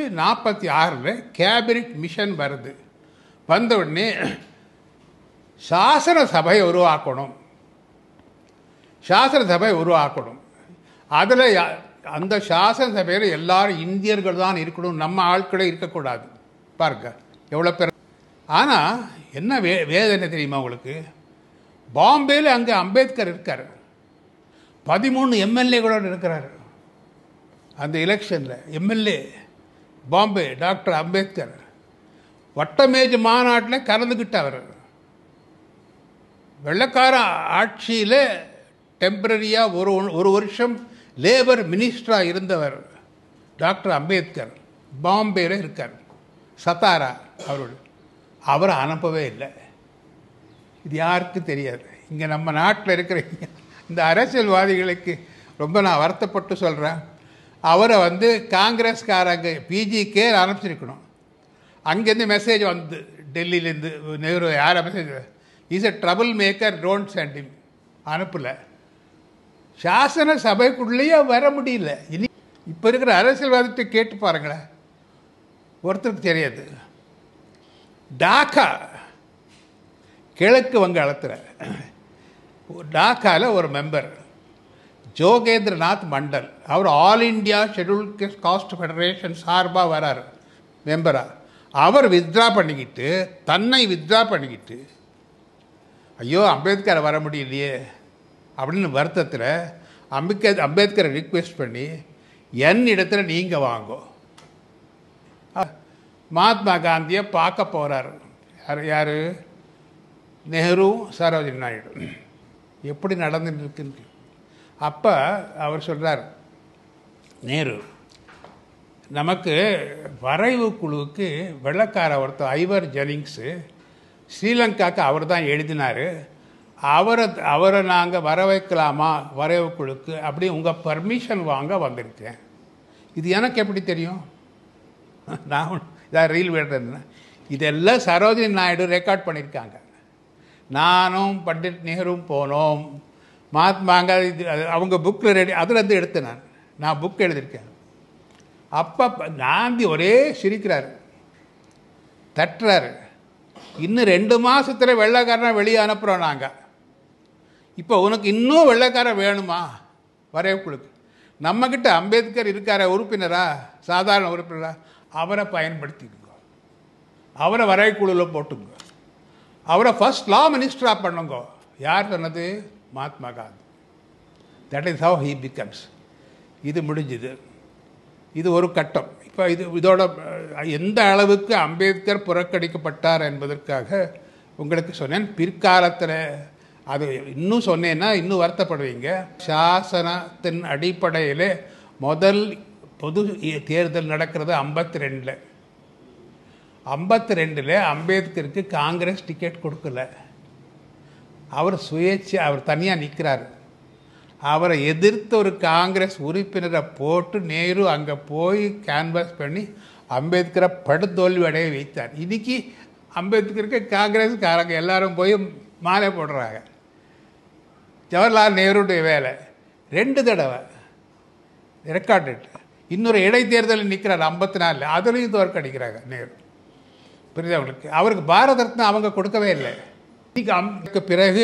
46 cabinet mission வருது. வந்த உடனே சாசன சபை உருவாக்கணும். சாசன சபை உருவாக்கணும். அதில் அந்த சாசன சபையில் எல்லாரும் இந்தியர்கள் தான் இருக்கணும், நம்ம ஆட்களே இருக்கக்கூடாது. பாருங்க எவ்வளோ பேர். ஆனால் என்ன வேதனை தெரியுமா உங்களுக்கு? பாம்பேயில் அங்கே அம்பேத்கர் இருக்கார், 13 எம்எல்ஏகளோடு இருக்கிறார். அந்த எலெக்ஷனில் எம்எல்ஏ பாம்பே டாக்டர் அம்பேத்கர் வட்டமேஜ் மாநாட்டில் கலந்துக்கிட்டவர். வெள்ளக்கார ஆட்சியில் டெம்பரரியாக ஒரு வருஷம் லேபர் மினிஸ்டராக இருந்தவர் டாக்டர் அம்பேத்கர் பாம்பேயில் இருக்கார். சத்தாரா அவரை அனுப்பவே இல்லை. இது யாருக்கும் தெரியாது. இங்கே நம்ம நாட்டில் இருக்கிற இந்த அரசியல்வாதிகளுக்கு ரொம்ப நான் வருத்தப்பட்டு சொல்கிறேன். அவரை காங்கிரஸ்காரங்க பிஜிக்கே அனுப்பிச்சிருக்கணும். அங்கேருந்து மெசேஜ் வந்து டெல்லியிலேருந்து நேரு யாரை message is a trouble maker, don't send him. அனுப்பலை. சாசன சபைக்குள்ளேயே வர முடியல. இனி இப்போ இருக்கிற அரசியல்வாதத்தை கேட்டு பாருங்களேன், ஒருத்தருக்கு தெரியாது. டாக்கா கிழக்கு வங்காளத்தில் டாக்காவில் ஒரு மெம்பர் ஜோகேந்திரநாத் மண்டல், அவர் all India scheduled caste federation சார்பாக வரார் மெம்பராக. அவர் வித்ட்ரா பண்ணிக்கிட்டு தன்னை வித்ட்ரா பண்ணிக்கிட்டு ஐயோ அம்பேத்கரை வர முடியலையே அப்படின்னு வருத்தத்தில் அம்பேத்கரை ரிக்வெஸ்ட் பண்ணி என் இடத்துல நீங்கள் வாங்கோ. மகாத்மா காந்தியை பார்க்க போகிறார். யார்? நெஹ்ரு, சரோஜினி நாயுடு. எப்படி நடந்துட்டுருக்குன்னு அப்போ அவர் சொல்கிறார், நேரு நமக்கு வரைவு குழுவுக்கு வெள்ளக்கார ஒருத்தர் ஐவர் ஜெனிங்ஸு ஸ்ரீலங்காவுக்கு அவர் தான் எழுதினார். அவரை நாங்கள் வர வைக்கலாமா வரைவு குழுக்கு அப்படி உங்கள் பர்மிஷன் வாங்க வந்திருக்கேன். இது எனக்கு எப்படி தெரியும்? நான் இதாக ரீல் வேண்டேன். இதெல்லாம் சரோஜினி நாயுடு ரெக்கார்ட் பண்ணியிருக்காங்க. நானும் பண்டிட் நேரும் போனோம். மகாத்மாங்க அவங்க புக்கில் ரெடி, அதுலேருந்து எடுத்தேன். நான் புக் எழுதியிருக்கேன். அப்போ காந்தி ஒரே சிரிக்கிறார், தட்டுறாரு. இன்னும் 2 மாதத்தில் வெள்ளைக்காரனை வெளியே அனுப்புகிறோம் நாங்கள். இப்போ உனக்கு இன்னும் வெள்ளைக்காரன் வேணுமா வரைவுக்குழுக்கு? நம்மக்கிட்ட அம்பேத்கர் இருக்கார உறுப்பினரா, சாதாரண உறுப்பினரா, அவரை பயன்படுத்திக்குங்க. அவரை வரைவுக்குழுவில் போட்டுங்க. அவரை ஃபர்ஸ்ட் லா மினிஸ்டராக பண்ணுங்க. யார் சொன்னது? Mahatma Gandhi. That is how he becomes. இது முடிஞ்சுது. இது ஒரு கட்டம். இப்போ இதோட எந்த அளவுக்கு அம்பேத்கர் புறக்கணிக்கப்பட்டார் என்பதற்காக உங்களுக்கு சொன்னேன். பிற்காலத்தில் அது இன்னும் சொன்னேன்னா இன்னும் வருத்தப்படுவீங்க. சாசனத்தின் அடிப்படையில் முதல் பொது தேர்தல் நடக்கிறது 52. 52 அம்பேத்கருக்கு காங்கிரஸ் டிக்கெட் கொடுக்கல. அவர் சுயேட்சை, அவர் தனியாக நிற்கிறார். அவரை எதிர்த்து ஒரு காங்கிரஸ் உறுப்பினரை போட்டு நேரு அங்கே போய் கேன்வாஸ் பண்ணி அம்பேத்கரை படுதோல்வி அடைய வைத்தார். இன்றைக்கி அம்பேத்கருக்கு காங்கிரஸ்காரங்க எல்லாரும் போய் மாலை போடுறாங்க. ஜவஹர்லால் நேருடைய வேலை 2 தடவை ரெக்கார்டட். இன்னொரு இடைத்தேர்தலில் நிற்கிறார் 54, அதுலேயும் தோற்கடிக்கிறாங்க நேரு. புரியுது அவங்களுக்கு? அவருக்கு பாரத ரத்னா அவங்க கொடுக்கவே இல்லை. இன்னைக்கு பிறகு